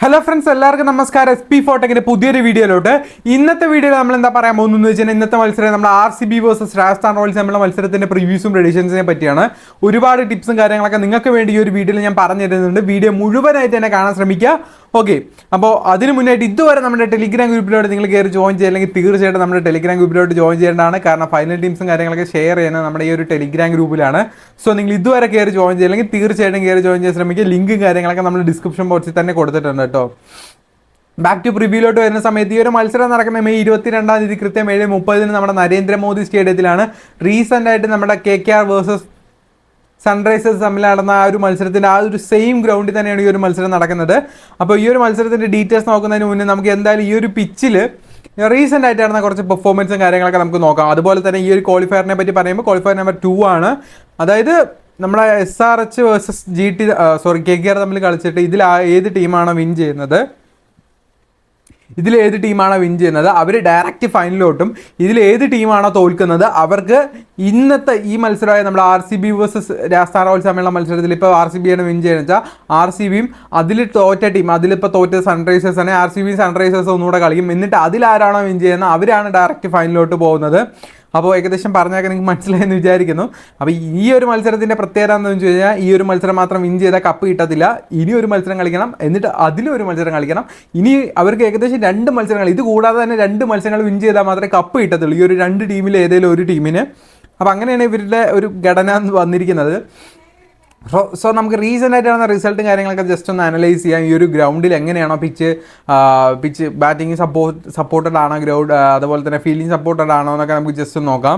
Hello friends, എല്ലാവർക്കും നമസ്കാരം. SP4ടെക്കിന്റെ പുതിയൊരു വീഡിയോയിലോട്ട്. ഇന്നത്തെ വീഡിയോയിൽ നമ്മൾ എന്താ പറയാൻ പോകുന്നത് വെച്ചാൽ ഇന്നത്തെ മത്സരം നമ്മൾ RCB വേഴ്സസ് രാജസ്ഥാൻ റോയൽസ് തമ്മിലുള്ള മത്സരത്തിന്റെ പ്രിവ്യൂസും പ്രഡിക്ഷൻസിനെ പറ്റിയാണ്. ഒരുപാട് ടിപ്സും കാര്യങ്ങളൊക്കെ നിങ്ങൾക്ക് വേണ്ടി ഈ ഒരു വീഡിയോയിൽ ഞാൻ പറഞ്ഞു തരുന്നുണ്ട്. വീഡിയോ മുഴുവനായിട്ട് തന്നെ കാണാൻ ശ്രമിക്കുക. ഓക്കെ, അപ്പോൾ അതിന് മുന്നായിട്ട് ഇതുവരെ നമ്മുടെ ടെലിഗ്രാം ഗ്രൂപ്പിലോട്ട് നിങ്ങൾ കയറി ജോയിൻ ചെയ്യുക, അല്ലെങ്കിൽ തീർച്ചയായിട്ടും നമ്മുടെ ടെലിഗ്രാം ഗ്രൂപ്പിലോട്ട് ജോയിൻ ചെയ്യേണ്ടതാണ്. കാരണം ഫൈനൽ ടീംസും കാര്യങ്ങളൊക്കെ ഷെയർ ചെയ്യുന്നത് നമ്മുടെ ഈ ഒരു ടെലിഗ്രാം ഗ്രൂപ്പിലാണ്. സോ നിങ്ങൾ ഇതുവരെ കയറി ജോയിൻ ചെയ്യില്ലെങ്കിൽ തീർച്ചയായിട്ടും കയറി ജോയിൻ ചെയ്യാൻ ശ്രമിക്കുക. ലിങ്കും കാര്യങ്ങളൊക്കെ നമ്മൾ ഡിസ്ക്രിപ്ഷൻ ബോക്സിൽ തന്നെ കൊടുത്തിട്ടുണ്ട് കേട്ടോ. ബാക്ക് ടു പ്രിവ്യൂലോട്ട് വരുന്ന സമയത്ത് ഈ ഒരു മത്സരം നടക്കുന്ന മെയ് 22-ാം തീയതി കൃത്യം 7:30 നമ്മുടെ നരേന്ദ്രമോദി സ്റ്റേഡിയത്തിലാണ്. റീസെൻ്റ് ആയിട്ട് നമ്മുടെ KKR വേഴ്സസ് സൺറൈസേഴ്സ് തമ്മിൽ നടന്ന ആ ഒരു മത്സരത്തിൻ്റെ ആ ഒരു സെയിം ഗ്രൗണ്ടിൽ തന്നെയാണ് ഈ ഒരു മത്സരം നടക്കുന്നത്. അപ്പോൾ ഈ ഒരു മത്സരത്തിൻ്റെ ഡീറ്റെയിൽസ് നോക്കുന്നതിന് മുന്നേ നമുക്ക് എന്തായാലും ഈ ഒരു പിച്ചിൽ റീസെൻ്റ് ആയിട്ട് നടന്ന കുറച്ച് പെർഫോമൻസും കാര്യങ്ങളൊക്കെ നമുക്ക് നോക്കാം. അതുപോലെ തന്നെ ഈ ഒരു ക്വാളിഫയറിനെ പറ്റി പറയുമ്പോൾ ക്വാളിഫയർ നമ്പർ 2 ആണ്. അതായത് നമ്മുടെ SRH വേഴ്സസ് KKR തമ്മിൽ കളിച്ചിട്ട് ഇതിൽ ഏത് ടീമാണോ വിൻ ചെയ്യുന്നത്, അവർ ഡയറക്റ്റ് ഫൈനലിലോട്ടും ഇതിൽ ഏത് ടീമാണോ തോൽക്കുന്നത് അവർക്ക് ഇന്നത്തെ ഈ മത്സരമായ നമ്മുടെ RCB വേഴ്സസ് രാജസ്ഥാൻ റോയൽസ് തമ്മിലുള്ള മത്സരത്തിൽ ഇപ്പോൾ RCB ആണ് വിൻ ചെയ്യുന്നത് വെച്ചാൽ RCBയും അതിൽ തോറ്റ ടീം, അതിലിപ്പോൾ തോറ്റ സൺറൈസേഴ്സ് ആണ്, RCBയും സൺറൈസേഴ്സ് ഒന്നുകൂടെ കളിക്കും. എന്നിട്ട് അതിലാരാണോ വിൻ ചെയ്യുന്നത് അവരാണ് ഡയറക്റ്റ് ഫൈനലിലോട്ട് പോകുന്നത്. അപ്പോൾ ഏകദേശം പറഞ്ഞാൽ നിങ്ങൾക്ക് മനസ്സിലായെന്ന് വിചാരിക്കുന്നു. അപ്പോൾ ഈ ഒരു മത്സരത്തിൻ്റെ പ്രത്യേകത എന്താണെന്ന് വെച്ച് കഴിഞ്ഞാൽ ഈ ഒരു മത്സരം മാത്രം വിൻ ചെയ്താൽ കപ്പ് കിട്ടത്തില്ല. ഇനി ഒരു മത്സരം കളിക്കണം, എന്നിട്ട് അതിലൊരു മത്സരം കളിക്കണം. ഇനി അവർക്ക് ഏകദേശം 2 മത്സരങ്ങൾ, ഇത് കൂടാതെ തന്നെ 2 മത്സരങ്ങൾ വിൻ ചെയ്താൽ മാത്രമേ കപ്പ് കിട്ടത്തുള്ളൂ ഈ ഒരു 2 ടീമിൽ ഏതെങ്കിലും ഒരു ടീമിന്. അപ്പോൾ അങ്ങനെയാണ് ഇവരുടെ ഒരു ഘടന വന്നിരിക്കുന്നത്. സോ നമുക്ക് റീസെൻ്റ് ആയിട്ട് നടന്ന റിസൾട്ടും കാര്യങ്ങളൊക്കെ ജസ്റ്റ് ഒന്ന് അനലൈസ് ചെയ്യാം. ഈ ഒരു ഗ്രൗണ്ടിൽ എങ്ങനെയാണോ പിച്ച് ബാറ്റിംഗ് സപ്പോർട്ടഡ് ആണോ ഗ്രൗണ്ട്, അതുപോലെ തന്നെ ഫീൽഡിങ് സപ്പോർട്ടഡ് ആണോ എന്നൊക്കെ നമുക്ക് ജസ്റ്റ് നോക്കാം.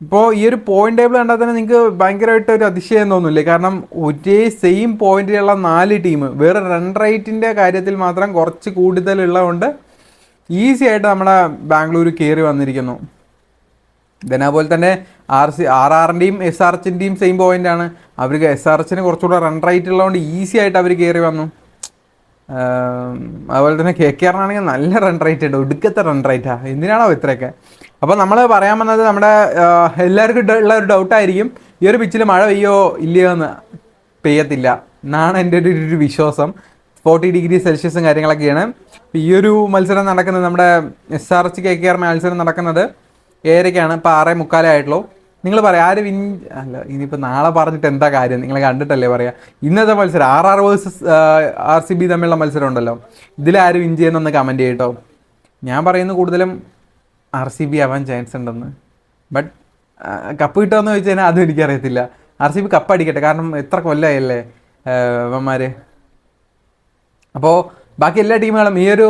ഇപ്പോൾ ഈ ഒരു പോയിന്റ് ടേബിൾ കണ്ടാൽ തന്നെ നിങ്ങൾക്ക് ഭയങ്കരമായിട്ട് ഒരു അതിശയം തോന്നില്ലേ? കാരണം ഒരേ സെയിം പോയിന്റിലുള്ള 4 ടീം വേറെ റൺ റേറ്റിൻ്റെ കാര്യത്തിൽ മാത്രം കുറച്ച് കൂടുതലുള്ളതുകൊണ്ട് ഈസി ആയിട്ട് നമ്മുടെ ബാംഗ്ലൂർ കയറി വന്നിരിക്കുന്നു. അതുപോലെ തന്നെ RRൻ്റെയും SRHൻ്റെയും സെയിം പോയിൻ്റാണ്. അവർക്ക് SRHന് കുറച്ചുകൂടെ റൺ റേറ്റ് ഉള്ളതുകൊണ്ട് ഈസി ആയിട്ട് അവർ കയറി വന്നു. അതുപോലെ തന്നെ KKRനാണെങ്കിൽ നല്ല റൺ റേറ്റ് ഉണ്ട്, ഒടുക്കത്തെ റൺ റേറ്റാണ്. എന്തിനാണോ ഇത്രയൊക്കെ? അപ്പോൾ നമ്മൾ പറയാൻ വന്നത് നമ്മുടെ എല്ലാവർക്കും ഉള്ള ഒരു ഡൗട്ടായിരിക്കും, ഈ ഒരു പിച്ചിൽ മഴ പെയ്യോ ഇല്ലയോ എന്ന്. പെയ്യത്തില്ല എന്നാണ് എൻ്റെ ഒരു വിശ്വാസം. 40 ഡിഗ്രി സെൽഷ്യസും കാര്യങ്ങളൊക്കെയാണ്. ഈ ഒരു മത്സരം നടക്കുന്നത് നമ്മുടെ SRH KKR മത്സരം നടക്കുന്നത് 7:30 ഇപ്പോൾ 6:45 ആയിട്ടുള്ളൂ. നിങ്ങൾ പറയാം ആര് വിൻ അല്ല, ഇനിയിപ്പോൾ നാളെ പറഞ്ഞിട്ട് എന്താ കാര്യം, നിങ്ങൾ കണ്ടിട്ടല്ലേ പറയാം. ഇന്നത്തെ മത്സരം RR വേഴ്സസ് RCB തമ്മിലുള്ള മത്സരം ഉണ്ടല്ലോ, ഇതിലാര് വിൻ ചെയ്യുന്നൊന്ന് കമൻറ്റ് ചെയ്യട്ടോ. ഞാൻ പറയുന്നത് കൂടുതലും RCB ആവാൻ ചാൻസ് ഉണ്ടെന്ന്. ബട്ട് കപ്പ് കിട്ടുമെന്ന് ചോദിച്ചു കഴിഞ്ഞാൽ അതും എനിക്കറിയത്തില്ല. RCB കപ്പ് അടിക്കട്ടെ, കാരണം എത്ര കൊല്ലമായല്ലേ അവന്മാർ. അപ്പോൾ ബാക്കി എല്ലാ ടീമുകളും ഈ ഒരു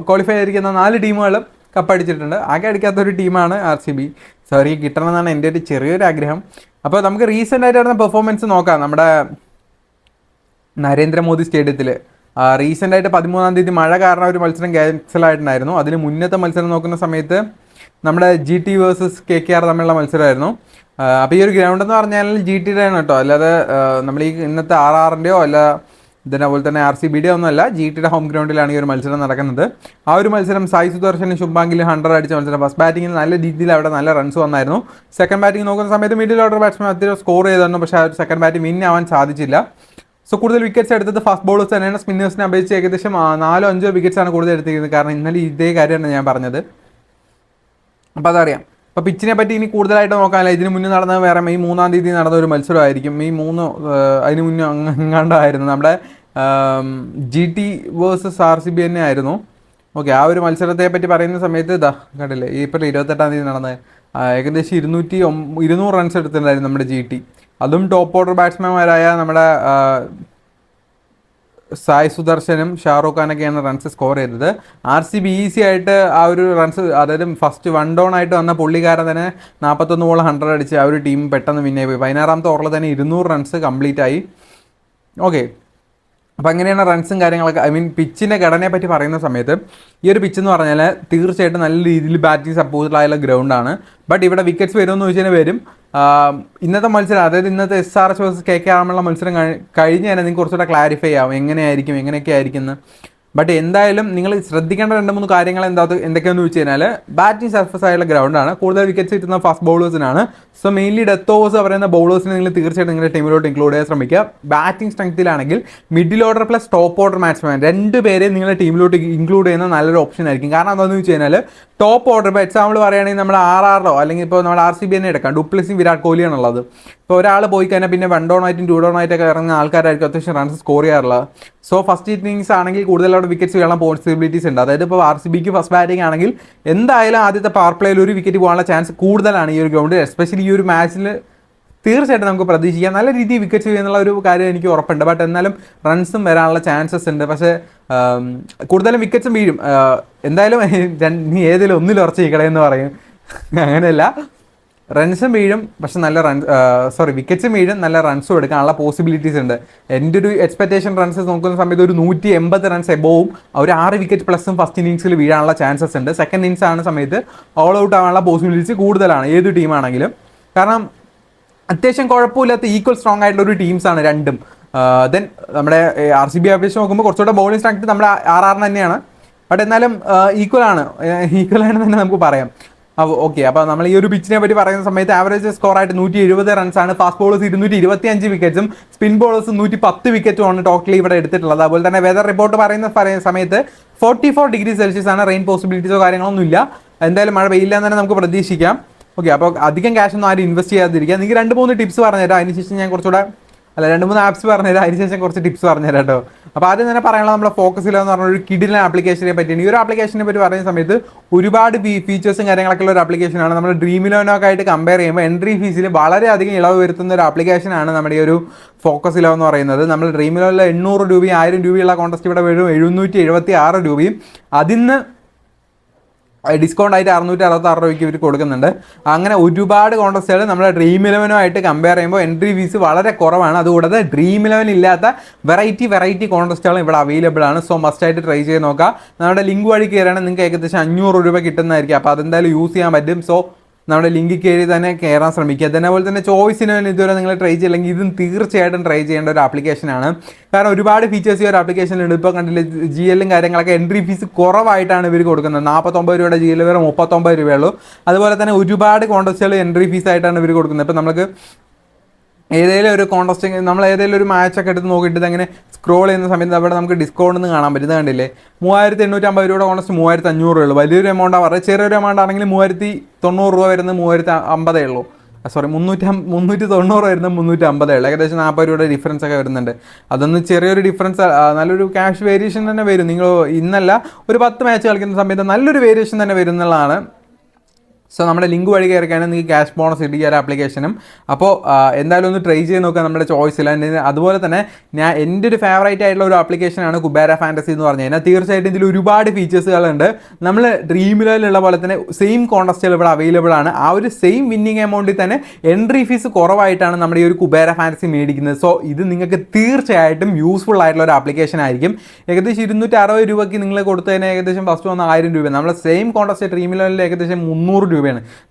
ക്വാളിഫൈ ആയിരിക്കുന്ന 4 ടീമുകളും കപ്പടിച്ചിട്ടുണ്ട്. ആകെ അടിക്കാത്തൊരു ടീമാണ് RCB. സോറി, കിട്ടണമെന്നാണ് എൻ്റെ ഒരു ചെറിയൊരു ആഗ്രഹം. അപ്പോൾ നമുക്ക് റീസെൻ്റ് ആയിട്ട് നടന്ന പെർഫോമൻസ് നോക്കാം. നമ്മുടെ നരേന്ദ്രമോദി സ്റ്റേഡിയത്തിൽ റീസെൻ്റ് ആയിട്ട് 13-ാം തീയതി മഴ കാരണം ഒരു മത്സരം ക്യാൻസൽ ആയിട്ടുണ്ടായിരുന്നു. അതിന് മുന്നത്തെ മത്സരം നോക്കുന്ന സമയത്ത് നമ്മുടെ GT വേഴ്സസ് KKR തമ്മിലുള്ള മത്സരമായിരുന്നു. അപ്പോൾ ഈ ഒരു ഗ്രൗണ്ട് എന്ന് പറഞ്ഞാൽ GTയുടെ ആണ് കേട്ടോ, അല്ലാതെ നമ്മൾ ഈ ഇന്നത്തെ RRൻ്റെയോ അല്ല അതുപോലെ തന്നെ RCBയുടെ ഒന്നുമല്ല, GTയുടെ ഹോം ഗ്രൗണ്ടിലാണ് ഈ ഒരു മത്സരം നടക്കുന്നത്. ആ ഒരു മത്സരം സായി സുദർശനും ശുഭാങ്കിലും 100 അടിച്ച മത്സരം. ഫസ്റ്റ് ബാറ്റിങ്ങിൽ നല്ല രീതിയിൽ അവിടെ നല്ല റൺസ് വന്നായിരുന്നു. സെക്കൻഡ് ബാറ്റിംഗ് നോക്കുന്ന സമയത്ത് മിഡിൽ ഓർഡർ ബാറ്റ്സ്മാൻ അത്യാവശ്യം സ്കോർ ചെയ്തിരുന്നു, പക്ഷേ ആ ഒരു സെക്കൻഡ് ബാറ്റിംഗ് വിൻ ആവാൻ സാധിച്ചില്ല. സോ കൂടുതൽ വിക്കറ്റ്സ് എടുത്തത് ഫാസ്റ്റ് ബോളേഴ്സ് തന്നെയാണ്. സ്പിന്നേഴ്സിനെ അപേക്ഷിച്ച് ഏകദേശം 4-5 വിക്കറ്റ്സാണ് കൂടുതൽ എടുത്തിരിക്കുന്നത്. കാരണം ഇന്നലെ ഇതേ കാര്യമാണ് ഞാൻ പറഞ്ഞത്. അപ്പോൾ അതറിയാം. അപ്പോൾ പിച്ചിനെ പറ്റി ഇനി കൂടുതലായിട്ട് നോക്കാനില്ല. ഇതിന് മുന്നേ നടന്നത് വേറെ മെയ് 3-ാം തീയതി നടന്ന ഒരു മത്സരമായിരിക്കും. മെയ് 3 അതിന് മുന്നേ അങ്ങാണ്ടായിരുന്നു നമ്മുടെ GT വേഴ്സസ് RCB തന്നെ ആയിരുന്നു. ഓക്കെ, ആ ഒരു മത്സരത്തെ പറ്റി പറയുന്ന സമയത്ത് കണ്ടില്ലേ, ഏപ്രിൽ 28-ാം തീയതി നടന്നത് ഏകദേശം 200 റൺസ് എടുത്തിട്ടുണ്ടായിരുന്നു നമ്മുടെ GT. അതും ടോപ്പ് ഓർഡർ ബാറ്റ്സ്മാൻമാരായ നമ്മുടെ സായ് സുദർശനും ഷാറൂഖ് ഖാനൊക്കെയാണ് റൺസ് സ്കോർ ചെയ്തത്. RCB ഈസി ആയിട്ട് ആ ഒരു റൺസ്, അതായത് ഫസ്റ്റ് 1 ഡൗൺ ആയിട്ട് വന്ന പുള്ളിക്കാരൻ തന്നെ 41 ബോൾ 100 അടിച്ച് ആ ഒരു ടീം പെട്ടെന്ന് വിന്നായി പോയി. 16-ാമത്തെ ഓവറിൽ തന്നെ 200 റൺസ് കംപ്ലീറ്റ് ആയി. ഓക്കെ, അപ്പോൾ അങ്ങനെയാണ് റൺസും കാര്യങ്ങളൊക്കെ. പിച്ചിൻ്റെ ഘടനയെ പറ്റി പറയുന്ന സമയത്ത് ഈ ഒരു പിച്ച് എന്ന് പറഞ്ഞാൽ തീർച്ചയായിട്ടും നല്ല രീതിയിൽ ബാറ്റിംഗ് സപ്പോർട്ടായുള്ള ഗ്രൗണ്ടാണ്. ബട്ട് ഇവിടെ വിക്കറ്റ്സ് വരുമെന്ന് ചോദിച്ചാൽ വരും. ഇന്നത്തെ മത്സരം, അതായത് ഇന്നത്തെ SRH വേഴ്സസ് KKR മത്സരം കഴിഞ്ഞ് തന്നെ നിങ്ങൾക്ക് കുറച്ചുകൂടെ ക്ലാരിഫൈ ആവും എങ്ങനെയൊക്കെ ആയിരിക്കുന്നത്. ബട്ട് എന്തായാലും നിങ്ങൾ ശ്രദ്ധിക്കേണ്ട 2-3 കാര്യങ്ങൾ എന്തൊക്കെയാണെന്ന് വെച്ച് കഴിഞ്ഞാൽ ബാറ്റിംഗ് സർഫസ് ആയുള്ള ഗ്രൗണ്ടാണ്, കൂടുതൽ വിക്കറ്റ്സ് കിട്ടുന്ന ഫാസ്റ്റ് ബൗളേഴ്സിനാണ്. സോ മെയിൻലി ഡെത്ത് ഓവേഴ്സ് പറയുന്ന ബൗളേഴ്സിനെ നിങ്ങൾ തീർച്ചയായിട്ടും നിങ്ങളുടെ ടീമിലോട്ട് ഇൻക്ലൂഡ് ചെയ്യാൻ ശ്രമിക്കുക. ബാറ്റിംഗ് സ്ട്രെങ്ത്തിലാണെങ്കിൽ middle order plus top order batsman 2 പേരെ നിങ്ങളുടെ ടീമിലോട്ട് ഇൻക്ലൂഡ് ചെയ്യുന്ന നല്ലൊരു ഓപ്ഷൻ ആയിരിക്കും. കാരണം എന്താണെന്ന് വെച്ച് കഴിഞ്ഞാൽ ടോപ്പ് ഓർഡർ ഇപ്പോൾ എക്സാമ്പിൾ പറയുകയാണെങ്കിൽ നമ്മുടെ RRO അല്ലെങ്കിൽ ഇപ്പോൾ നമ്മുടെ RCB തന്നെ എടുക്കാം, ഡുപ്ലസിയും വിരാട് കോഹ്ലിയാണുള്ളത്. ഇപ്പോൾ ഒരാൾ പോയി കഴിഞ്ഞാൽ പിന്നെ 1 ഡൗൺ ആയിട്ടും 2 ഡൗൺ ആയിട്ടൊക്കെ ഇറങ്ങുന്ന ആൾക്കാരായിരിക്കും അത്യാവശ്യം റൺസ് സ്കോർ ചെയ്യാറുള്ളത്. സോ ഫസ്റ്റ് ഇന്നിങ്സ് ആണെങ്കിൽ കൂടുതൽ അവിടെ വിക്കറ്റ്സ് വീഴാൻ പോസിബിലിറ്റീസ് ഉണ്ട്. അതായത് ഇപ്പോൾ RCBക്ക് ഫസ്റ്റ് ബാറ്റിംഗ് ആണെങ്കിൽ എന്തായാലും ആദ്യത്തെ പവർ പ്ലേയിൽ ഒരു വിക്കറ്റ് പോകാനുള്ള ചാൻസ് കൂടുതലാണ് ഈ ഒരു ഗ്രൗണ്ടിൽ. എസ്പെഷ്യലി ഈ ഒരു മാച്ചിൽ തീർച്ചയായിട്ടും നമുക്ക് പ്രതീക്ഷിക്കാം നല്ല രീതിയിൽ വിക്കറ്റ്സ് വീഴുന്നുള്ള ഒരു കാര്യം എനിക്ക് ഉറപ്പുണ്ട്. ബട്ട് എന്നാലും റൺസും വരാനുള്ള ചാൻസസ് ഉണ്ട്. പക്ഷേ കൂടുതലും വിക്കറ്റ്സും വീഴും. എന്തായാലും നീ ഏതെങ്കിലും ഒന്നിൽ ഉറച്ച് നിൽക്കണമെന്ന് പറയും, അങ്ങനെയല്ല. റൺസും വീഴും, പക്ഷെ നല്ല വിക്കറ്റ്സും വീഴും, നല്ല റൺസും എടുക്കാനുള്ള പോസിബിലിറ്റീസ് ഉണ്ട്. എൻ്റെ ഒരു എക്സ്പെക്ടേഷൻ റൺസ് നോക്കുന്ന സമയത്ത് ഒരു 180 റൺസ് എബോവും ഒരു 6 വിക്കറ്റ് പ്ലസും ഫസ്റ്റ് ഇന്നിങ്സിൽ വീഴാനുള്ള ചാൻസസ് ഉണ്ട്. സെക്കൻഡ് ഇന്നിങ്സ് ആവുന്ന സമയത്ത് ഓൾ ഔട്ട് ആവാനുള്ള പോസിബിലിറ്റീസ് കൂടുതലാണ് ഏത് ടീമാണെങ്കിലും. കാരണം അത്യാവശ്യം കുഴപ്പമില്ലാത്ത ഈക്വൽ സ്ട്രോങ് ആയിട്ടുള്ള ഒരു ടീംസാണ് രണ്ടും. ദെൻ നമ്മുടെ RCB അപേക്ഷിച്ച് നോക്കുമ്പോൾ കുറച്ചുകൂടെ ബൗളിംഗ് സ്ട്രെങ്ത് നമ്മുടെ RR തന്നെയാണ്. ബട്ട് എന്നാലും ഈക്വലാണെന്ന് തന്നെ നമുക്ക് പറയാം. ഓക്കെ, അപ്പോൾ നമ്മൾ ഈ ഒരു പിച്ചിനെ പറ്റി പറയുന്ന സമയത്ത് ആവറേജ് സ്കോർ ആയിട്ട് 170 റൺസാണ്. ഫാസ്റ്റ് ബോളേഴ്സ് 225 വിക്കറ്റ്സും സ്പിൻ ബോളേഴ്സ് 110 വിക്കറ്റുമാണ് ടോട്ടലി ഇവിടെ എടുത്തിട്ടുള്ളത്. അതുപോലെ തന്നെ വെതർ റിപ്പോർട്ട് പറയുന്ന സമയത്ത് 44 ഡിഗ്രി സെൽഷ്യസ് ആണ്. റെയിൻ പോസിബിലിറ്റീസോ കാര്യങ്ങളൊന്നും ഇല്ല. എന്തായാലും മഴ പെയ്യില്ല എന്ന് തന്നെ നമുക്ക് പ്രതീക്ഷിക്കാം. ഓക്കെ, അപ്പോൾ അധികം ക്യാഷ് ഒന്നും ആരും ഇൻവെസ്റ്റ് ചെയ്യാതിരിക്കുക. നിങ്ങൾക്ക് 2-3 ടിപ്സ് പറഞ്ഞുതരാം, അതിനുശേഷം ഞാൻ കുറച്ചുകൂടെ 2-3 ആപ്സ് പറഞ്ഞുതരാം, അതിനുശേഷം കുറച്ച് ടിപ്സ് പറഞ്ഞുതരാം കേട്ടോ. അപ്പോൾ ആദ്യം തന്നെ പറയാനുള്ള നമ്മുടെ ഫോക്കസിലോ എന്ന് പറഞ്ഞ ഒരു കിഡിലെ ആപ്ലിക്കേഷനെ പറ്റിയാണ്. ഈ ഒരു ആപ്ലിക്കേഷനെ പറ്റി പറയുന്ന സമയത്ത് ഒരുപാട് ഫീച്ചേഴ്സും കാര്യങ്ങളൊക്കെ ഉള്ള ഒരു ആപ്ലിക്കേഷനാണ്. നമ്മുടെ ഡ്രീം ഇലവനൊക്കെ ആയിട്ട് കമ്പയർ ചെയ്യുമ്പോൾ എൻട്രി ഫീസിൽ വളരെയധികം ഇളവ് വരുത്തുന്ന ഒരു ആപ്ലിക്കേഷനാണ് നമ്മുടെ ഈ ഒരു ഫോക്കസ് ഇലവൻ എന്ന് പറയുന്നത്. നമ്മൾ ഡ്രീം ഇലവനിൽ 800 രൂപയും 1000 രൂപയുള്ള കോൺടെസ്റ്റ് ഇവിടെ വരും 776 രൂപയും. അതിന്ന് ഡിസ്കൗണ്ട് ആയിട്ട് 666 രൂപയ്ക്ക് ഇവർ കൊടുക്കുന്നുണ്ട്. അങ്ങനെ ഒരുപാട് കോൺടെസ്റ്റുകൾ നമ്മുടെ ഡ്രീം ഇലവനുമായിട്ട് കമ്പയർ ചെയ്യുമ്പോൾ എൻട്രി ഫീസ് വളരെ കുറവാണ്. അതുകൂടാതെ ഡ്രീം ഇലവൻ ഇല്ലാത്ത വെറൈറ്റി കോൺടെസ്റ്റുകളും ഇവിടെ അവൈലബിൾ ആണ്. സോ മസ്റ്റായിട്ട് ട്രൈ ചെയ്ത് നോക്കുക. നമ്മുടെ ലിങ്ക് വഴി കയറുകയാണെങ്കിൽ നിങ്ങൾക്ക് ഏകദേശം 500 രൂപ കിട്ടുന്നതായിരിക്കും. അപ്പോൾ അതെന്തായാലും യൂസ് ചെയ്യാൻ പറ്റും. സോ നമ്മുടെ ലിങ്കിൽ കയറി തന്നെ കയറാൻ ശ്രമിക്കുക. അതേപോലെ തന്നെ ചോയ്സിന് ഇതുവരെ നിങ്ങൾ ട്രൈ ചെയ്യില്ലെങ്കിൽ ഇതും തീർച്ചയായിട്ടും ട്രൈ ചെയ്യേണ്ട ഒരു ആപ്ലിക്കേഷനാണ്. കാരണം ഒരുപാട് ഫീച്ചേഴ്സ് ഈ ഒരു ആപ്ലിക്കേഷനിലുണ്ട്. ഇപ്പോൾ കണ്ടില്ലേ, GL കാര്യങ്ങളൊക്കെ എൻട്രി ഫീസ് കുറവായിട്ടാണ് ഇവർ കൊടുക്കുന്നത്. 49 രൂപയുടെ GL വേറെ 39 രൂപയുള്ളൂ. അതുപോലെ തന്നെ ഒരുപാട് കോൺടെസ്റ്റുകൾ എൻട്രി ഫീസ് ആയിട്ടാണ് ഇവർ കൊടുക്കുന്നത്. ഇപ്പോൾ നമുക്ക് ഏതെങ്കിലും ഒരു കോൺടെസ്റ്റ് നമ്മൾ ഏതെങ്കിലും ഒരു മാച്ചൊക്കെ എടുത്ത് നോക്കിയിട്ട് അങ്ങനെ സ്ക്രോൾ ചെയ്യുന്ന സമയത്ത് അവിടെ നമുക്ക് ഡിസ്കൗണ്ട് എന്ന് കാണാൻ പറ്റും. ഇത് കണ്ടില്ലേ, 3850 രൂപയുടെ കോൺടെസ്റ്റ് 3500 രൂപയുള്ളൂ. വലിയൊരു എമൗണ്ട് ആവാറ്. ചെറിയൊരു എമൗണ്ട് ആണെങ്കിൽ 3090 രൂപ വരുന്നത് 3050 ഉള്ളൂ. 390 വരുന്നത് 350 ഉള്ളൂ. ഏകദേശം 40 രൂപയുടെ ഡിഫറൻസ് ഒക്കെ വരുന്നുണ്ട്. അതൊന്ന് ചെറിയൊരു ഡിഫറൻസ്, നല്ലൊരു ക്യാഷ് വേരിയേഷൻ തന്നെ വരും. നിങ്ങൾ ഇന്നല്ല ഒരു 10 മാച്ച് കളിക്കുന്ന സമയത്ത് നല്ലൊരു വേരിയേഷൻ തന്നെ വരുന്നുള്ളതാണ്. സോ നമ്മുടെ ലിങ്ക് വഴി കയറിക്കാണെങ്കിൽ നിങ്ങൾക്ക് ക്യാഷ് ബോണസ് കിട്ടും ഈ ഒരു ആപ്ലിക്കേഷനും. അപ്പോൾ എന്തായാലും ഒന്ന് ട്രൈ ചെയ്ത് നോക്കുക നമ്മുടെ ചോയ്സിൽ. അതുപോലെ തന്നെ എൻ്റെ ഒരു ഫേവറേറ്റ് ആയിട്ടുള്ള ഒരു ആപ്ലിക്കേഷനാണ് കുബേര ഫാൻറ്റസി എന്ന് പറഞ്ഞു കഴിഞ്ഞാൽ. തീർച്ചയായിട്ടും ഇതിൽ ഒരുപാട് ഫീച്ചേഴ്സുകളുണ്ട്. നമ്മൾ ഡ്രീം ഇലവനിലുള്ള പോലെ തന്നെ സെയിം കോൺടെസ്റ്റുകൾ ഇവിടെ അവൈലബിൾ ആണ്. ആ ഒരു സെയിം വിന്നിങ് എമൗണ്ടിൽ തന്നെ എൻട്രി ഫീസ് കുറവായിട്ടാണ് നമ്മുടെ ഈ ഒരു കുബേര ഫാൻറ്റസി മേടിക്കുന്നത്. സോ ഇത് നിങ്ങൾക്ക് തീർച്ചയായിട്ടും യൂസ്ഫുൾ ആയിട്ടുള്ള ഒരു ആപ്ലിക്കേഷൻ ആയിരിക്കും. ഏകദേശം 260 രൂപയ്ക്ക് നിങ്ങൾ കൊടുത്തതിന് ഏകദേശം ഫസ്റ്റ് വന്ന 1000 രൂപ. നമ്മൾ സെയിം കോൺടെസ്റ്റ് ഡ്രീം ഇലവനിൽ ഏകദേശം 300 രൂപയാണ്.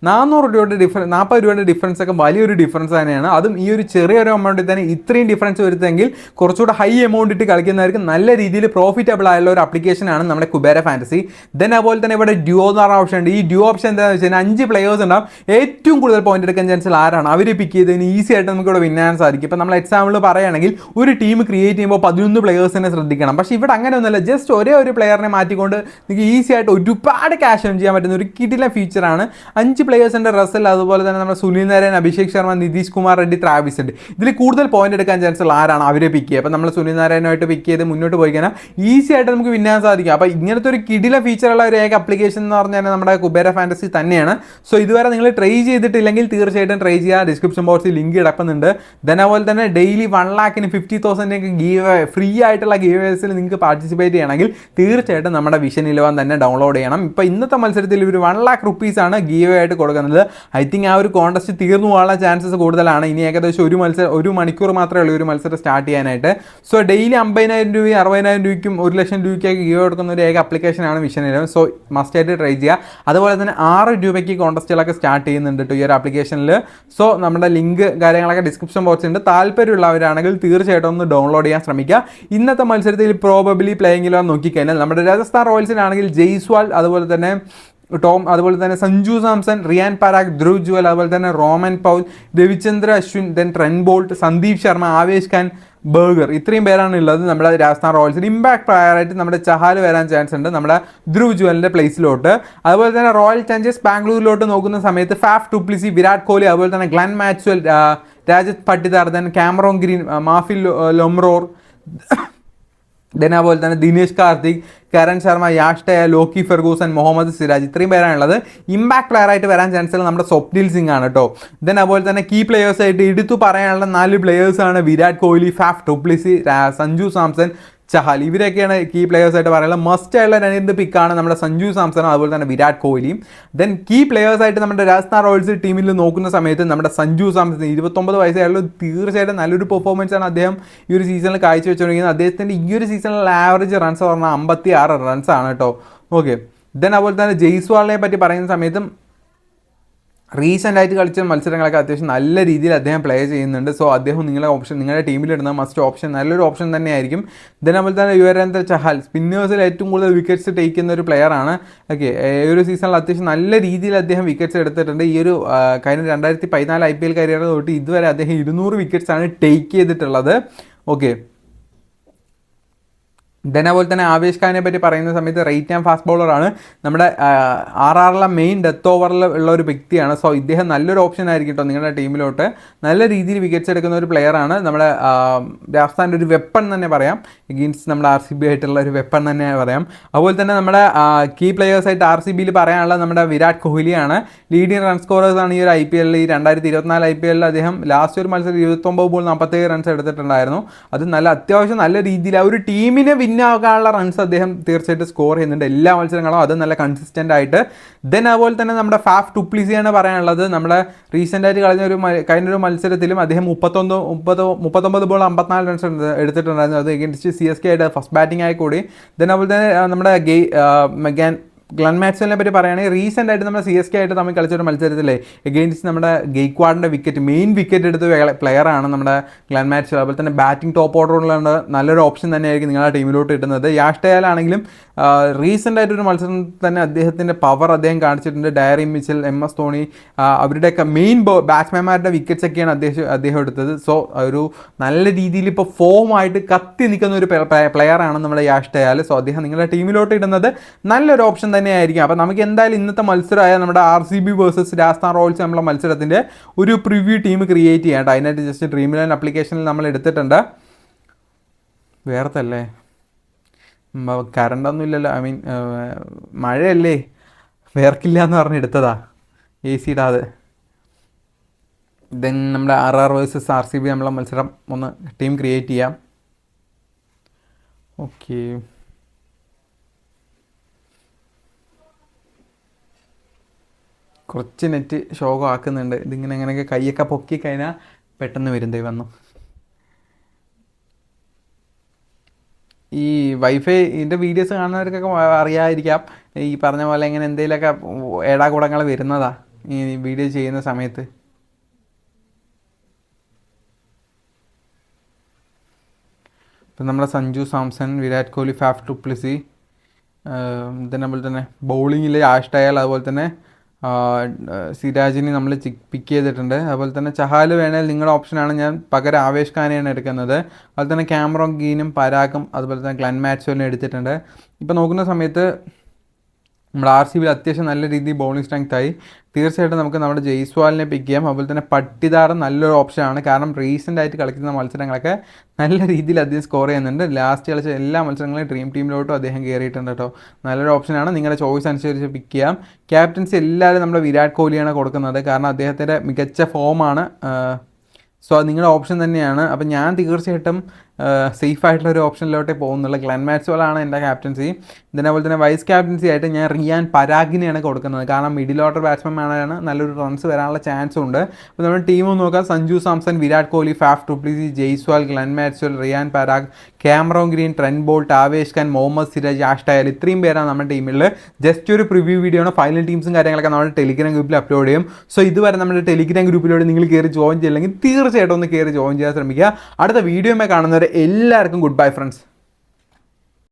400 രൂപയുടെ 40 രൂപയുടെ ഡിഫറൻസ് ഒക്കെ വലിയൊരു ഡിഫറൻസ് തന്നെയാണ്. അതും ഈ ഒരു ചെറിയൊരു എമൗണ്ടിൽ തന്നെ ഇത്രയും ഡിഫറൻസ് വരുത്തെങ്കിൽ കുറച്ചുകൂടെ ഹൈ എമൗണ്ട് ഇട്ട് കളിക്കുന്നവർക്ക് നല്ല രീതിയിൽ പ്രോഫിറ്റബിൾ ആയുള്ള ഒരു ആപ്ലിക്കേഷനാണ് നമ്മുടെ കുബേര ഫാൻറ്റസി. ദെൻ അതുപോലെ തന്നെ ഇവിടെ ഡ്യുവോ എന്ന് പറഞ്ഞ ഓപ്ഷൻ ഉണ്ട്. ഈ ഡ്യുവോ ഓപ്ഷൻ എന്താണെന്ന് വെച്ച് കഴിഞ്ഞാൽ 5 പ്ലേയേഴ്സ് ഉണ്ടാവും. ഏറ്റവും കൂടുതൽ പോയിന്റ് എടുക്കാൻ ചാൻസ് ആരാണ് അവരെ പിക്ക് ചെയ്തതിന് ഈസി ആയിട്ട് നമുക്ക് ഇവിടെ വിൻ ചെയ്യാൻ സാധിക്കും. ഇപ്പോൾ നമ്മൾ എക്സാമ്പിൾ പറയുകയാണെങ്കിൽ ഒരു ടീം ക്രിയേറ്റ് ചെയ്യുമ്പോൾ 11 പ്ലേയേഴ്സിനെ ശ്രദ്ധിക്കണം. പക്ഷേ ഇവിടെ അങ്ങനെയൊന്നുമല്ല. ജസ്റ്റ് ഒരേ ഒരു പ്ലെയറിനെ മാറ്റിക്കൊണ്ട് നിങ്ങൾക്ക് ഈസി ആയിട്ട് ഒരുപാട് ക്യാഷ് ഏൺ ചെയ്യാൻ പറ്റുന്ന ഒരു കിടിലൻ ഫീച്ചറാണ്. 5 പ്ലേയേഴ്സിൻ്റെ റസൽ, അതുപോലെ തന്നെ നമ്മുടെ സുനിൽ നാരായൺ, അഭിഷേക് ശർമ്മ, നിതീഷ് കുമാർ റെഡ്ഡി, ട്രാവിസ് ഉണ്ട്. ഇതിൽ കൂടുതൽ പോയിന്റ് എടുക്കാൻ ചാൻസ് ആരാണ് അവരെ പിക്ക് ചെയ്യുക. അപ്പോൾ നമ്മൾ സുനിൽ നാരായണുമായിട്ട് പിക്ക് ചെയ്ത് മുന്നോട്ട് പോയി കഴിഞ്ഞാൽ ഈസി ആയിട്ട് നമുക്ക് വിൻ ചെയ്യാൻ സാധിക്കും. അപ്പോൾ ഇങ്ങനത്തെ ഒരു കിടില ഫീച്ചറുള്ള ഒരു ഏക ആപ്ലിക്കേഷൻ എന്ന് പറഞ്ഞാൽ നമ്മുടെ കുബേര ഫാൻറ്റസി തന്നെയാണ്. സോ ഇതുവരെ നിങ്ങൾ ട്രൈ ചെയ്തിട്ടില്ലെങ്കിൽ തീർച്ചയായിട്ടും ട്രൈ ചെയ്യുക. ഡിസ്ക്രിപ്ഷൻ ബോക്സിൽ ലിങ്ക് കിടക്കുന്നുണ്ട്. അതുപോലെ തന്നെ ഡെയിലി 1,00,000 50,000 ഫ്രീ ആയിട്ടുള്ള ഗീവേഴ്സിൽ നിങ്ങൾക്ക് പാർട്ടിസിപ്പേറ്റ് ചെയ്യണമെങ്കിൽ തീർച്ചയായിട്ടും നമ്മുടെ വിഷൻ 11 തന്നെ ഡൗൺലോഡ് ചെയ്യണം. ഇപ്പോൾ ഇന്നത്തെ മത്സരത്തിൽ ഒരു 1,00,000 റുപ്പീസാണ് ഗീവ് ആയിട്ട് കൊടുക്കുന്നത്. ഐ തിങ്ക് ആ ഒരു കോൺടെസ്റ്റ് തീർന്നു പോകാനുള്ള ചാൻസസ് കൂടുതലാണ്. ഇനി ഏകദേശം ഒരു മണിക്കൂർ മാത്രമേ ഉള്ളൂ ഒരു മത്സരം സ്റ്റാർട്ട് ചെയ്യാനായിട്ട്. സോ ഡെയിലി 50,000 രൂപയും 60,000 രൂപയ്ക്കും 1,00,000 രൂപയ്ക്കൊക്കെ ഗീവ് കൊടുക്കുന്ന ഒരു ഏക ആപ്ലിക്കേഷനാണ് വിഷൻ 11. സോ മസ്റ്റായിട്ട് ട്രൈ ചെയ്യുക. അതുപോലെ തന്നെ 6 രൂപയ്ക്ക് കോൺടെസ്റ്റുകളൊക്കെ സ്റ്റാർട്ട് ചെയ്യുന്നുണ്ട് ഈ ഒരു ആപ്ലിക്കേഷനിൽ. സോ നമ്മുടെ ലിങ്ക് കാര്യങ്ങളൊക്കെ ഡിസ്ക്രിപ്ഷൻ ബോക്സിൽ ഉണ്ട്. താല്പര്യമുള്ളവരാണെങ്കിൽ തീർച്ചയായിട്ടും ഒന്ന് ഡൗൺലോഡ് ചെയ്യാൻ ശ്രമിക്കുക. ഇന്നത്തെ മത്സരത്തിൽ പ്രോബബിലി പ്ലേയിങ് 11 നോക്കിക്കഴിഞ്ഞാൽ നമ്മുടെ രാജസ്ഥാൻ റോയൽസിനാണെങ്കിൽ ജയ്സ്വാൾ, അതുപോലെ തന്നെ ടോം, അതുപോലെ തന്നെ സഞ്ജു സാംസൺ, റിയാൻ പരാഗ്, ധ്രുവ് ജുവൽ, അതുപോലെ തന്നെ Rovman Powell, Ravichandra Ashwin, then Trent Boult, Sandeep Sharma, Avesh Khan, Burger, ഇത്രയും പേരാണ് ഉള്ളത് നമ്മുടെ രാജസ്ഥാൻ റോയൽസിൽ. ഇമ്പാക്ട് പ്ലെയറായിട്ട് നമ്മുടെ ചഹാൽ വരാൻ ചാൻസ് ഉണ്ട് നമ്മുടെ ധ്രുവ് ജുവലിൻ്റെ പ്ലേസിലോട്ട്. അതുപോലെ തന്നെ റോയൽ ചലഞ്ചേഴ്സ് ബാംഗ്ലൂരിലോട്ട് നോക്കുന്ന സമയത്ത് ഫാഫ് ഡുപ്ലിസി, വിരാട് കോഹ്ലി, അതുപോലെ തന്നെ Glenn Maxwell, Rajat Patidar, then Cameron Green, Mahipal Lomror, then അതുപോലെ തന്നെ ദിനേശ് കാർത്തിക്, കരൺ ശർമ്മ, യാഷ് ടയ, ലോക്കി ഫെർഗൂസൺ, മുഹമ്മദ് സിറാജ്, ഇത്രയും പേരാണുള്ളത്. ഇമ്പാക്ട് പ്ലെയർ ആയിട്ട് വരാൻ ചാൻസ് ഉള്ള നമ്മുടെ സ്വപ്നിൽ സിംഗ് ആണ് കേട്ടോ. ദെൻ അതുപോലെ തന്നെ കീ പ്ലെയേഴ്സ് ആയിട്ട് എടുത്തു പറയാനുള്ള 4 പ്ലെയേഴ്സാണ് വിരാട് കോഹ്ലി, ഫാഫ് ഡുപ്ലിസി, സഞ്ജു സാംസൺ, ചഹാൽ. ഇവരൊക്കെയാണ് കീ പ്ലെയേഴ്സ് ആയിട്ട് പറയുന്നത്. മസ്റ്റ് ആയുള്ള 2 പിക്കാണ് നമ്മുടെ സഞ്ജു സാംസണും അതുപോലെ തന്നെ വിരാട് കോഹ്ലിയും. ദെൻ കീ പ്ലെയേഴ്സ് ആയിട്ട് നമ്മുടെ രാജസ്ഥാൻ റോയൽസ് ടീമിൽ നോക്കുന്ന സമയത്ത് നമ്മുടെ സഞ്ജു സാംസൺ 29 വയസ്സായുള്ള തീർച്ചയായിട്ടും നല്ലൊരു പെർഫോമൻസ് ആണ് അദ്ദേഹം ഈ ഒരു സീസണിൽ കാഴ്ചവെച്ചുകൊണ്ടിരിക്കുന്നത്. അദ്ദേഹത്തിൻ്റെ ഈ ഒരു സീസണിൽ ആവറേജ് റൺസ് പറഞ്ഞാൽ 56 റൺസാണ് കേട്ടോ. ഓക്കെ. ദെൻ അതുപോലെ തന്നെ ജയ്സ്വാളിനെ പറ്റി പറയുന്ന സമയത്തും റീസെൻ്റ് ആയിട്ട് കളിച്ച മത്സരങ്ങളൊക്കെ അത്യാവശ്യം നല്ല രീതിയിൽ അദ്ദേഹം പ്ലേ ചെയ്യുന്നുണ്ട്. സോ അദ്ദേഹം നിങ്ങളുടെ ടീമിലിടുന്ന മസ്റ്റ് ഓപ്ഷൻ, നല്ലൊരു ഓപ്ഷൻ തന്നെയായിരിക്കും. ദെൻ അതുപോലെ തന്നെ യുവരാജ് ചഹാൽ സ്പിന്നേഴ്സിൽ ഏറ്റവും കൂടുതൽ വിക്കറ്റ്സ് ടേക്ക് ചെയ്യുന്ന ഒരു പ്ലെയറാണ്. ഓക്കെ. ഈ ഒരു സീസണിൽ അത്യാവശ്യം നല്ല രീതിയിൽ അദ്ദേഹം വിക്കറ്റ്സ് എടുത്തിട്ടുണ്ട്. ഈ ഒരു കഴിഞ്ഞ 2014 IPL കരിയർ തൊട്ട് ഇതുവരെ അദ്ദേഹം 200 വിക്കറ്റ്സാണ് ടേക്ക് ചെയ്തിട്ടുള്ളത്. ഓക്കെ. ദെൻ അതുപോലെ തന്നെ ആവേശ് ഖാനെ പറ്റി പറയുന്ന സമയത്ത് റൈറ്റ് ആൻഡ് ഫാസ്റ്റ് ബോളറാണ്. നമ്മുടെ RRലെ മെയിൻ ഡെത്ത് ഓവറിൽ ഉള്ള ഒരു വ്യക്തിയാണ്. സോ ഇദ്ദേഹം നല്ലൊരു ഓപ്ഷൻ ആയിരിക്കും കേട്ടോ നിങ്ങളുടെ ടീമിലോട്ട്. നല്ല രീതിയിൽ വിക്കറ്റ്സ് എടുക്കുന്ന ഒരു പ്ലെയറാണ്. നമ്മുടെ രാജസ്ഥാൻ്റെ ഒരു വെപ്പൺ തന്നെ പറയാം. എഗെയിൻസ്റ്റ് നമ്മുടെ RCB ആയിട്ടുള്ള ഒരു വെപ്പൺ തന്നെ പറയാം. അതുപോലെ തന്നെ നമ്മുടെ കീ പ്ലെയേഴ്സായിട്ട് RCBയിൽ പറയാനുള്ള നമ്മുടെ വിരാട് കോഹ്ലിയാണ്. ലീഡിങ് റൺ സ്കോറേഴ്സാണ് ഈ ഒരു IPL. ഈ 2024 IPL അദ്ദേഹം ലാസ്റ്റ് ഒരു മത്സരം 29 ബോൾ 47 റൺസ് എടുത്തിട്ടുണ്ടായിരുന്നു. അത് അത്യാവശ്യം നല്ല രീതിയിൽ ആ ഒരു ടീമിനെ ആകാനുള്ള റൺസ് അദ്ദേഹം തീർച്ചയായിട്ടും സ്കോർ ചെയ്യുന്നുണ്ട് എല്ലാ മത്സരങ്ങളും. അത് നല്ല കൺസിസ്റ്റൻ്റ് ആയിട്ട്. ദെൻ അതുപോലെ തന്നെ നമ്മുടെ ഫാഫ് ഡുപ്ലിസിയാണ് പറയാനുള്ളത്. നമ്മുടെ റീസെൻ്റ് ആയിട്ട് കഴിഞ്ഞ ഒരു മത്സരത്തിലും അദ്ദേഹം 39 ബോൾ 54 റൺസ് എടുത്തിട്ടുണ്ടായിരുന്നു. അത് എഗെയിൻസ്റ്റ് CSK ആയിട്ട് ഫസ്റ്റ് ബാറ്റിംഗ് ആയി കൂടി. ദെൻ അതുപോലെ തന്നെ നമ്മുടെ ഗ്ലെൻ മാക്സ്വെലിനെ പറ്റി പറയുകയാണെങ്കിൽ റീസെൻ്റ് ആയിട്ട് നമ്മുടെ CSK ആയിട്ട് തമ്മിൽ കളിച്ചൊരു മത്സരത്തിലെ എഗെയിൻസ്റ്റ് നമ്മുടെ ഗെയ്ക്വാഡിൻ്റെ മെയിൻ വിക്കറ്റ് എടുത്ത പ്ലെയറാണ് നമ്മുടെ ഗ്ലെൻ മാക്സ്വെൽ. അതുപോലെ തന്നെ ബാറ്റിംഗ് ടോപ്പ് ഓർഡറിലുള്ള നല്ലൊരു ഓപ്ഷൻ തന്നെയായിരിക്കും നിങ്ങളുടെ ടീമിലോട്ട് കിട്ടുന്നത്. യാഷ് ടയാലാണെങ്കിലും റീസെൻ്റ് ആയിട്ടൊരു മത്സരം തന്നെ അദ്ദേഹത്തിൻ്റെ പവർ അദ്ദേഹം കാണിച്ചിട്ടുണ്ട്. ഡയറി മിച്ചൽ, MS ധോണി, അവരുടെയൊക്കെ മെയിൻ ബാറ്റ്സ്മാൻമാരുടെ വിക്കറ്റ്സ് ഒക്കെയാണ് അദ്ദേഹം എടുത്തത്. സോ ഒരു നല്ല രീതിയിൽ ഇപ്പോൾ ഫോമായിട്ട് കത്തി നിൽക്കുന്ന ഒരു പ്ലെയറാണ് നമ്മുടെ യാഷ് ടയാൽ. സോ അദ്ദേഹം നിങ്ങളുടെ ടീമിലോട്ട് ഇടുന്നത് നല്ലൊരു ഓപ്ഷൻ തന്നെയായിരിക്കും. അപ്പോൾ നമുക്ക് എന്തായാലും ഇന്നത്തെ മത്സരമായ നമ്മുടെ RCB വേഴ്സസ് രാജസ്ഥാൻ റോയൽസ് നമ്മളെ മത്സരത്തിൻ്റെ ഒരു പ്രിവ്യൂ ടീം ക്രിയേറ്റ് ചെയ്യാം. അതിനായിട്ട് ജസ്റ്റ് ഡ്രീം11 ആപ്ലിക്കേഷനിൽ നമ്മൾ എടുത്തിട്ടുണ്ട്. വേർത്തല്ലേ, കറണ്ടൊന്നും ഇല്ലല്ലോ. ഐ മീൻ മഴയല്ലേ, വേർക്കില്ല എന്ന് പറഞ്ഞ് എടുത്തതാ, AC ഇടാതെ. ദെൻ നമ്മുടെ RR വേഴ്സസ് RCB നമ്മളെ മത്സരം ഒന്ന് ടീം ക്രിയേറ്റ് ചെയ്യാം. ഓക്കെ. കുറച്ച് നെറ്റ് ശോകം ആക്കുന്നുണ്ട്. ഇതിങ്ങനെ അങ്ങനെയൊക്കെ കൈയൊക്കെ പൊക്കി കഴിഞ്ഞാൽ പെട്ടെന്ന് വരും. വന്നു ഈ വൈഫൈൻ്റെ വീഡിയോസ് കാണുന്നവർക്കൊക്കെ അറിയാതിരിക്കാം. ഈ പറഞ്ഞ പോലെ ഇങ്ങനെ എന്തെങ്കിലുമൊക്കെ ഏടാകൂടങ്ങൾ വരുന്നതാ ഈ വീഡിയോ ചെയ്യുന്ന സമയത്ത്. ഇപ്പം നമ്മുടെ സഞ്ജു സാംസൺ, വിരാട് കോഹ്ലി, ഫാഫ് ഡുപ്ലിസി, അതുപോലെ തന്നെ ബൗളിങ്ങിൽ യാഷ് ടയാൽ, അതുപോലെ തന്നെ സിരാജിനെ നമ്മൾ പിക്ക് ചെയ്തിട്ടുണ്ട്. അതുപോലെ തന്നെ ചഹാൽ വേണേൽ നിങ്ങളുടെ ഓപ്ഷനാണ്. ഞാൻ പകരം ആവേശ് ഖാനെയാണ് എടുക്കുന്നത്. അതുപോലെ തന്നെ കാമറോൺ ഗ്രീനും പരാഗും അതുപോലെ തന്നെ ഗ്ലെൻ മാക്സ്വെലിനെ എടുത്തിട്ടുണ്ട്. ഇപ്പോൾ നോക്കുന്ന സമയത്ത് നമ്മുടെ RCBയിൽ അത്യാവശ്യം നല്ല രീതിയിൽ ബൗളിംഗ് സ്ട്രെങ്ത് ആയി. തീർച്ചയായിട്ടും നമുക്ക് നമ്മുടെ ജയ്സ്വാളിനെ പിക്ക് ചെയ്യാം. അതുപോലെ തന്നെ പട്ടിദാറും നല്ലൊരു ഓപ്ഷനാണ്. കാരണം റീസെൻ്റ് ആയിട്ട് കളിക്കുന്ന മത്സരങ്ങളൊക്കെ നല്ല രീതിയിൽ അദ്ദേഹം സ്കോർ ചെയ്യുന്നുണ്ട്. ലാസ്റ്റ് കളിച്ച എല്ലാ മത്സരങ്ങളും ഡ്രീം ടീമിലോട്ടും അദ്ദേഹം കയറിയിട്ടുണ്ട് കേട്ടോ. നല്ലൊരു ഓപ്ഷനാണ്. നിങ്ങളുടെ ചോയ്സ് അനുസരിച്ച് പിക്ക് ചെയ്യാം. ക്യാപ്റ്റൻസി എല്ലാവരും നമ്മുടെ വിരാട് കോഹ്ലിയാണ് കൊടുക്കുന്നത്. കാരണം അദ്ദേഹത്തിൻ്റെ മികച്ച ഫോമാണ്. സോ അത് നിങ്ങളുടെ ഓപ്ഷൻ തന്നെയാണ്. അപ്പം ഞാൻ തീർച്ചയായിട്ടും സേഫ് ആയിട്ടുള്ള ഒരു ഓപ്ഷനിലോട്ടേ പോകുന്നുള്ളൂ. ഗ്ലെൻ മാക്സ്വെലാണ് എൻ്റെ ക്യാപ്റ്റൻസി. ഇതിനേപോലെ തന്നെ വൈസ് ക്യാപ്റ്റൻസി ആയിട്ട് ഞാൻ റിയാൻ പരാഗിനെയാണ് കൊടുക്കുന്നത്. കാരണം മിഡിൽ ഓർഡർ ബാറ്റ്സ്മാനാണ്, നല്ലൊരു റൺസ് വരാനുള്ള ചാൻസും ഉണ്ട്. അപ്പോൾ നമ്മുടെ ടീം നോക്കാം: Sanju Samson, Virat Kohli, Faf du Plessis, Jaiswal, Glenn Maxwell, Riyan Parag, Cameron Green, Trent Boult, Avesh Khan, Mohammed Siraj, ആഷ് ടയർ. ഇത്രയും പേരാണ് നമ്മുടെ ടീമിൽ. ജസ്റ്റ് ഒരു പ്രിവ്യൂ വീഡിയോ ആണ്. ഫൈനൽ ടീംസും കാര്യങ്ങളൊക്കെ നമ്മുടെ ടെലിഗ്രാം ഗ്രൂപ്പിൽ അപ്ലോഡ് ചെയ്യും. സോ ഇതുവരെ നമ്മുടെ ടെലിഗ്രാം ഗ്രൂപ്പിലൂടെ നിങ്ങൾ കയറി ജോയിൻ ചെയ്യില്ലെങ്കിൽ തീർച്ചയായിട്ടും ഒന്ന് കയറി ജോയിൻ ചെയ്യാൻ ശ്രമിക്കുക. അടുത്ത വീഡിയോയിൽ കാണുന്നവരെ എല്ലാവർക്കും ഗുഡ് ബൈ ഫ്രണ്ട്സ്.